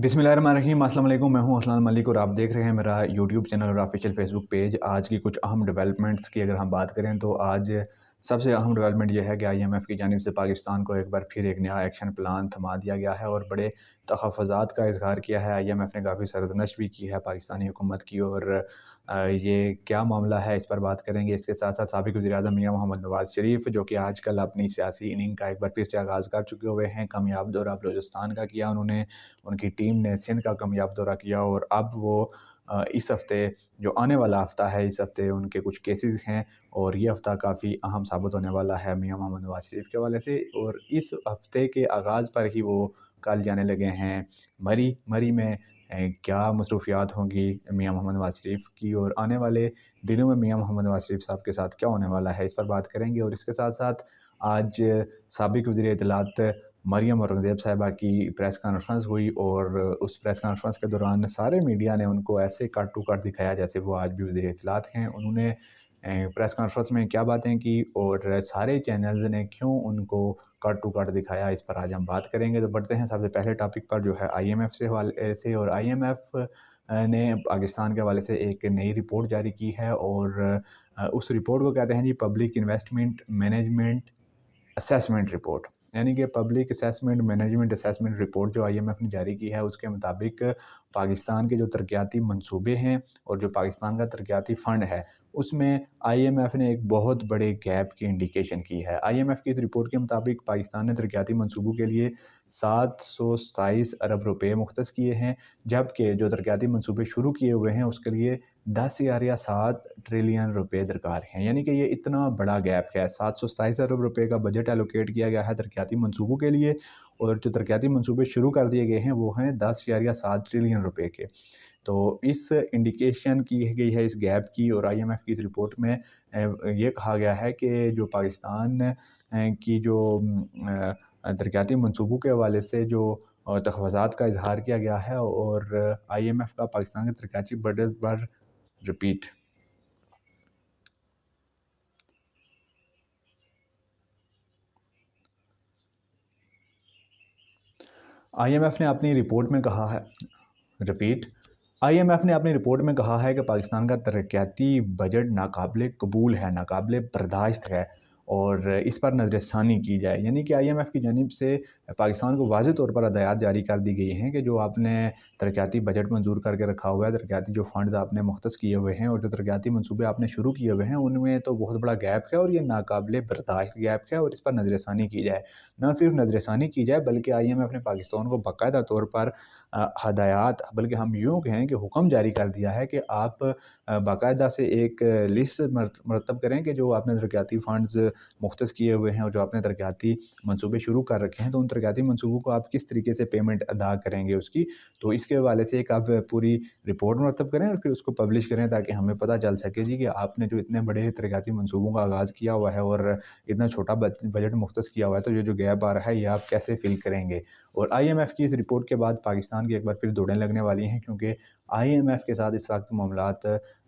बिस्मिल्लाहिर्रहमानिर्रहीम। अस्सलाम वालेकुम। मैं हूं असलान मलिक और आप देख रहे हैं मेरा यूट्यूब चैनल और ऑफिशियल फेसबुक पेज। आज की कुछ अहम डेवलपमेंट्स की अगर हम बात करें तो आज सबसे अहम डेवलपमेंट यह है कि आईएमएफ की जानिब से पाकिस्तान को एक बार फिर एक नया एक्शन प्लान थमा दिया गया है और बड़े तहफ़्फ़ुज़ात का इज़हार किया है। आईएमएफ ने काफ़ी सरज़नश भी की है पाकिस्तानी हुकूमत की और ये क्या मामला है इस पर बात करेंगे। इसके साथ साथ साबिक़ वज़ीर-ए-आज़म मियां मोहम्मद नवाज़ शरीफ जो कि आजकल अपनी सियासी इनिंग का एक बार फिर से आगाज़ कर चुके हुए हैं। कामयाब दौरा बलूचिस्तान का किया उन्होंने, उनकी टीम ने सिंध का कामयाब दौरा किया और अब वो इस हफ़्ते जो आने वाला हफ़्ता है, इस हफ़्ते उनके कुछ केसेस हैं और ये हफ़्ता काफ़ी अहम साबित होने वाला है मियां मोहम्मद नवाज़ शरीफ के हवाले से। और इस हफ़्ते के आगाज़ पर ही वो कल जाने लगे हैं मरी। मरी में क्या मसरूफ़ियात होंगी मियां मोहम्मद नवाज़ शरीफ की और आने वाले दिनों में मियां मोहम्मद नवाज़ शरीफ साहब के साथ क्या होने वाला है, इस पर बात करेंगे। और इसके साथ साथ आज साबिक़ वज़ीर इत्तलात मरियम औरंगज़ेब साहिबा की प्रेस कॉन्फ्रेंस हुई और उस प्रेस कॉन्फ्रेंस के दौरान सारे मीडिया ने उनको ऐसे कट टू कट दिखाया जैसे वो आज भी वज़ीर इत्तलात हैं। उन्होंने प्रेस कॉन्फ्रेंस में क्या बातें की और सारे चैनल्स ने क्यों उनको कट टू कट दिखाया, इस पर आज हम बात करेंगे। तो बढ़ते हैं सबसे पहले टॉपिक पर जो है आईएमएफ से हवाले से। और आईएमएफ ने पाकिस्तान के हवाले से एक नई रिपोर्ट जारी की है और उस रिपोर्ट को कहते हैं जी public investment management assessment report, यानी कि public assessment management assessment report जो आईएमएफ ने जारी की है उसके मुताबिक पाकिस्तान के जो तरक्याती मंसूबे हैं और जो पाकिस्तान का तरक्याती फ़ंड है उसमें आईएमएफ ने एक बहुत बड़े गैप की इंडिकेशन की है। आईएमएफ की इस रिपोर्ट के मुताबिक पाकिस्तान ने तरक्याती मंसूबों के लिए 727 अरब रुपए मुख्तस किए हैं, जबकि जो तरक्याती मंसूबे शुरू किए हुए हैं उसके लिए 10,000 या 7 ट्रिलियन रुपए दरकार हैं। यानी कि ये इतना बड़ा गैप है। 727 अरब रुपए का बजट एलोकेट किया गया है तरक्याती मंसूबों के लिए और जो तरक्याती मंसूबे शुरू कर दिए गए हैं वो हैं 10,000 या 7 ट्रिलियन रुपए के। तो इस इंडिकेशन की गई है इस गैप की और आईएमएफ की इस रिपोर्ट में ये कहा गया है कि जो पाकिस्तान की जो तरक्याती मंसूबों के हवाले से जो तखवज़ात का इज़हार किया गया है और आईएमएफ का पाकिस्तान के तरक्याती बजट पर रिपीट। आईएमएफ ने अपनी रिपोर्ट में कहा है रिपीट आईएमएफ ने अपनी रिपोर्ट में कहा है कि पाकिस्तान का तरक्याती बजट नाकाबिले कबूल है, नाकाबिले बर्दाश्त है और इस पर नज़रसानी की जाए। यानी कि आईएमएफ की जानिब से पाकिस्तान को वाज़ेह तौर पर हदायत जारी कर दी गई हैं कि जो आपने तरक्याती बजट मंजूर करके रखा हुआ है, तरक्याती जो फ़ंड्स आपने मुख्तस किए हुए हैं और जो तरक्याती मनसूबे आपने शुरू किए हुए हैं उनमें तो बहुत बड़ा गैप है और ये नाकाबिले बर्दाश्त गैप है और इस पर नज़रसानी की जाए। न सिर्फ नज़रसानी की जाए बल्कि आईएमएफ ने पाकिस्तान को बाकायदा तौर पर हदायत, बल्कि हम यूँ कहें कि हुक्म जारी कर दिया है कि आप बाकायदा से एक लिस्ट मरतब करें कि जो आपने तरक्याती फ़ंड्स मुख्तस किए हुए हैं और जो आपने तरक्याती मंसूबे शुरू कर रखे हैं तो उन तरक्याती मंसूबों को आप किस तरीके से पेमेंट अदा करेंगे उसकी। तो इसके हवाले से एक आप पूरी रिपोर्ट मरतब करें और फिर उसको पब्लिश करें ताकि हमें पता चल सके जी कि आपने जो इतने बड़े तरक्याती मंसूबों का आगाज़ किया हुआ है और इतना छोटा बजट मुख्तस किया हुआ है तो ये जो गैप आ रहा है ये आप कैसे फ़िल करेंगे। और आईएमएफ की इस रिपोर्ट के बाद पाकिस्तान की एक बार फिर दौड़ें लगने वाली हैं क्योंकि आईएमएफ के साथ इस वक्त मामलात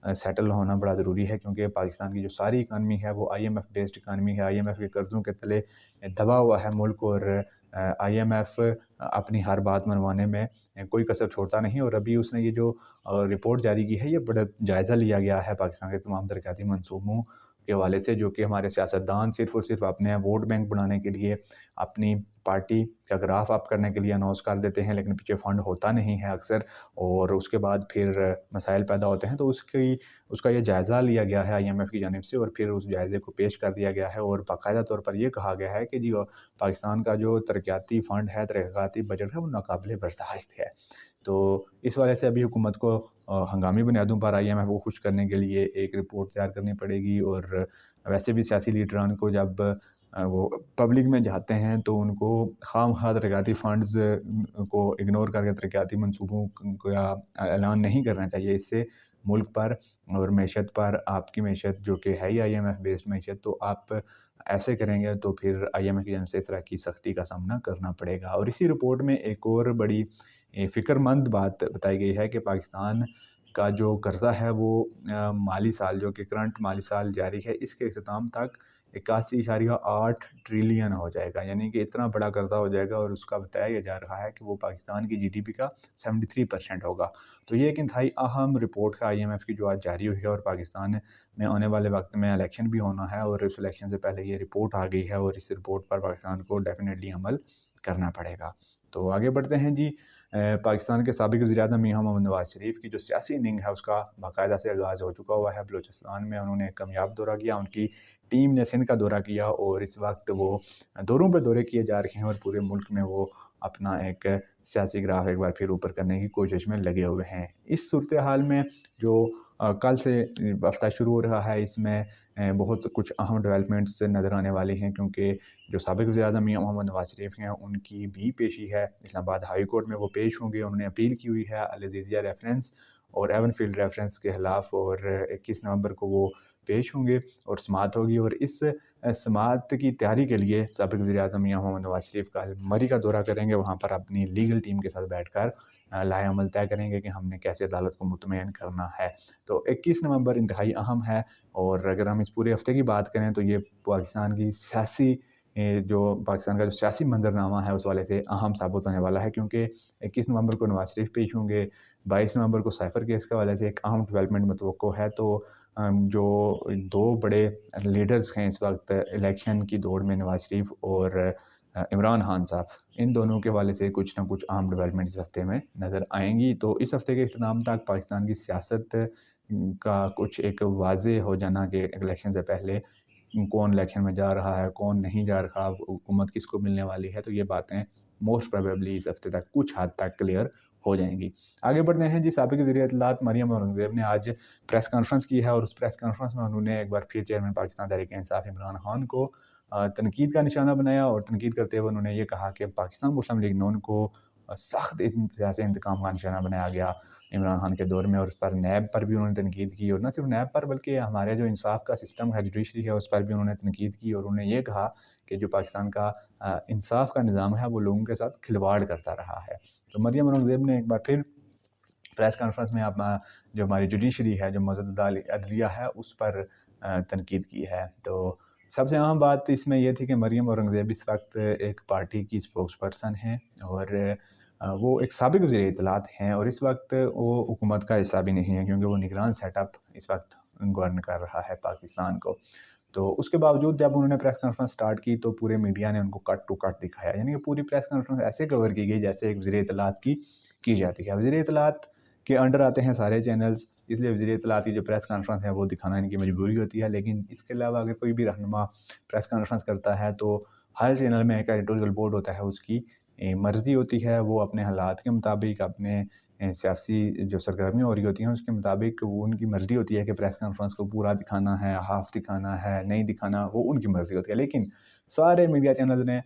सेटल होना बड़ा ज़रूरी है क्योंकि पाकिस्तान की जो सारी इकानमी है वो आईएमएफ बेस्ड इकानमी है। आईएमएफ के कर्ज़ों के तले दबा हुआ है मुल्क और आईएमएफ अपनी हर बात मनवाने में कोई कसर छोड़ता नहीं। और अभी उसने ये जो रिपोर्ट जारी की है ये बड़ा जायज़ा लिया गया है पाकिस्तान के तमाम तरक्याती मंसूबों के हवाले से, जो कि हमारे सियासतदान सिर्फ़ और सिर्फ अपने वोट बैंक बनाने के लिए, अपनी पार्टी का ग्राफ अप करने के लिए अनाउंस कर देते हैं लेकिन पीछे फ़ंड होता नहीं है अक्सर और उसके बाद फिर मसाइल पैदा होते हैं। तो उसका ये जायज़ा लिया गया है आईएमएफ की जानिब से और फिर उस जायज़े को पेश कर दिया गया है और बाकायदा तौर पर ये कहा गया है कि जी पाकिस्तान का जो तरक्याती फ़ंड है, तरक्याती बजट है वो नाकाबिले बर्दाश्त है। तो इस वजह से अभी हुकूमत को हंगामी बुनियादों पर आईएमएफ को खुश करने के लिए एक रिपोर्ट तैयार करनी पड़ेगी। और वैसे भी सियासी लीडरान को जब वो पब्लिक में जाते हैं तो उनको खामखा तरक्याती फ़ंड्स को इग्नोर करके तरक्याती मंसूबों का ऐलान नहीं करना चाहिए। इससे मुल्क पर और मईशत पर, आपकी मईशत जो कि है ही आईएमएफ बेस्ड मईशत, तो आप ऐसे करेंगे तो फिर आईएमएफ की जानिब से इस तरह की सख्ती का सामना करना पड़ेगा। और इसी रिपोर्ट में एक और बड़ी फ़िक्रमंद बात बताई गई है कि पाकिस्तान का जो कर्ज़ा है वो माली साल जो कि करंट माली साल जारी है इसके अख्ताम तक 81.8 ट्रिलियन हो जाएगा, यानी कि इतना बड़ा कर्जा हो जाएगा। और उसका बताया जा रहा है कि वो पाकिस्तान की जीडीपी का 73% होगा। तो ये एक इंतहाई अहम रिपोर्ट है IMF की, जो आज जारी हुई है। और पाकिस्तान में आने वाले वक्त में इलेक्शन भी होना है, और इस इलेक्शन से पहले ये रिपोर्ट आ गई है, और इस रिपोर्ट पर पाकिस्तान को डेफिनेटली अमल करना पड़ेगा। तो आगे बढ़ते हैं जी। पाकिस्तान के साबिक़ वज़ीर-ए-आज़म मियां मोहम्मद नवाज़ शरीफ की जो सियासी इनिंग है, उसका बाकायदा से आगाज़ हो चुका हुआ है। बलूचिस्तान में उन्होंने एक कामयाब दौरा किया, उनकी टीम ने सिंध का दौरा किया, और इस वक्त वो दौरों पे दौरे किए जा रहे हैं, और पूरे मुल्क में वो अपना एक सियासी ग्राफ एक बार फिर ऊपर करने की कोशिश में लगे हुए हैं। इस सूरत हाल में जो कल से हफ्ता शुरू हो रहा है, इसमें बहुत कुछ अहम डेवलपमेंट्स नज़र आने वाली हैं, क्योंकि जो साबिक़ वज़ीर-ए-आज़म मियां मोहम्मद नवाज़ शरीफ हैं, उनकी भी पेशी है इस्लामाबाद हाई कोर्ट में। वो पेश होंगे। उन्होंने अपील की हुई है अल अज़ीज़िया रेफरेंस और एवनफील्ड रेफरेंस के खिलाफ, और 21 नवंबर को वो पेश होंगे और समाअत होगी। और इस समाअत की तैयारी के लिए साबिक़ वज़ीर-ए-आज़म मियां मोहम्मद नवाज़ शरीफ कल मरी का दौरा करेंगे। वहाँ पर अपनी लीगल टीम के साथ बैठकर लाए अमल तय करेंगे कि हमने कैसे अदालत को मुतमईन करना है। तो 21 नवंबर इंतहाई अहम है। और अगर हम इस पूरे हफ्ते की बात करें, तो ये पाकिस्तान की सियासी जो पाकिस्तान का जो सियासी मंजरनामा है, उस वाले से अहम साबित होने वाला है, क्योंकि 21 नवंबर को नवाज़ शरीफ पेश होंगे। 22 नवंबर को साइफर केस के हवाले से एक अहम डेवलपमेंट मतवक्को है। तो जो दो बड़े लीडर्स हैं इस वक्त इलेक्शन की दौड़ में, नवाज़ शरीफ और इमरान खान साहब, इन दोनों के हवाले से कुछ ना कुछ अहम डेवलपमेंट इस हफ्ते में नज़र आएंगी। तो इस हफ्ते के इख्तिताम तक पाकिस्तान की सियासत का कुछ एक वाज़े हो जाना कि इलेक्शन से पहले कौन इलेक्शन में जा रहा है, कौन नहीं जा रहा, हुकूमत किसको मिलने वाली है, तो ये बातें मोस्ट प्रोबेबली इस हफ्ते तक कुछ हद तक क्लियर हो जाएंगी। आगे बढ़ते हैं जी। साबिक़ वज़ीर इत्तलात मरियम औरंगज़ेब ने आज प्रेस कॉन्फ्रेंस की है, और उस प्रेस कॉन्फ्रेंस में उन्होंने एक बार फिर चेयरमैन पाकिस्तान तहरीक इंसाफ इमरान खान को तनकीद का निशाना बनाया। और तनकीद करते हुए उन्होंने ये कहा कि पाकिस्तान मुस्लिम लीग नून को सख्त सियासी इंतकाम का निशाना बनाया गया इमरान खान के दौर में। और उस पर नैब पर भी उन्होंने तनकीद की, और न सिर्फ नैब पर बल्कि हमारे जो इंसाफ का सिस्टम है, जुडिशरी है, उस पर भी उन्होंने तनकीद की। और उन्होंने ये कहा कि जो पाकिस्तान का इंसाफ का निज़ाम है, वो लोगों के साथ खिलवाड़ करता रहा है। तो मरियम औरंगज़ेब ने एक बार फिर प्रेस कॉन्फ्रेंस में जो हमारी जुडिशरी है, जो मौजूदा अदलिया है, उस पर तनकीद की है। तो सबसे अहम बात इसमें यह थी कि मरियम औरंगज़ेब इस वक्त एक पार्टी की स्पोक्स पर्सन हैं, और वो एक साबिक़ वज़ीर इत्तलात हैं, और इस वक्त वो हुकूमत का हिस्सा भी नहीं है, क्योंकि वो निगरान सेटअप इस वक्त गवर्न कर रहा है पाकिस्तान को। तो उसके बावजूद जब उन्होंने प्रेस कॉन्फ्रेंस स्टार्ट की, तो पूरे मीडिया ने उनको कट टू कट दिखाया, यानी कि पूरी प्रेस कॉन्फ्रेंस ऐसे कवर की गई जैसे एक वज़ीर इत्तलात की जाती है। वज़ीर इत्तलात के अंडर आते हैं सारे चैनल्स, इसलिए वज़ीर इत्तलात की जो प्रेस कॉन्फ्रेंस है, वो दिखाना इनकी मजबूरी होती है। लेकिन इसके अलावा अगर कोई भी रहनुमा प्रेस कॉन्फ्रेंस करता है, तो हर चैनल में एक एडिटोरियल बोर्ड होता है, उसकी मर्ज़ी होती है, वो अपने हालात के मुताबिक, अपने सियासी जो सरगर्मियाँ हो रही होती हैं, उसके मुताबिक वो उनकी मर्ज़ी होती है कि प्रेस कॉन्फ्रेंस को पूरा दिखाना है, हाफ़ दिखाना है, नहीं दिखाना, वो उनकी मर्ज़ी होती है। लेकिन सारे मीडिया चैनल ने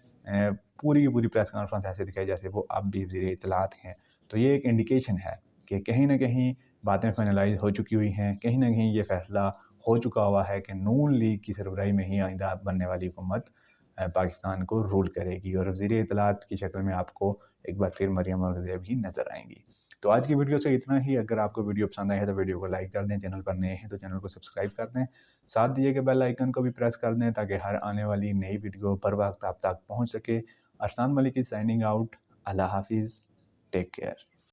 पूरी की पूरी प्रेस कॉन्फ्रेंस ऐसे दिखाई जैसे वो अब भी वज़ीर इत्तलात हैं। तो ये एक इंडिकेशन है कि कहीं न कहीं बातें फाइनलाइज़ हो चुकी हुई हैं, कहीं न कहीं ये फ़ैसला हो चुका हुआ है कि नून लीग की सरबराही में ही आइंदा बनने वाली हुकूमत पाकिस्तान को रूल करेगी। और वज़ीर इत्तलात की शक्ल में आपको एक बार फिर मरियम औरंगज़ेब ही नज़र आएँगी। तो आज की वीडियो से इतना ही। अगर आपको वीडियो पसंद आई है, तो वीडियो को लाइक कर दें, चैनल पर नए हैं तो चैनल को सब्सक्राइब कर दें, साथ दिए गए बेल आइकन को भी प्रेस कर दें, ताकि हर आने वाली नई वीडियो बर वक्त आप तक पहुँच सके। अरसान मलिक की साइनिंग आउट। अल्लाह हाफ़िज़। Take care.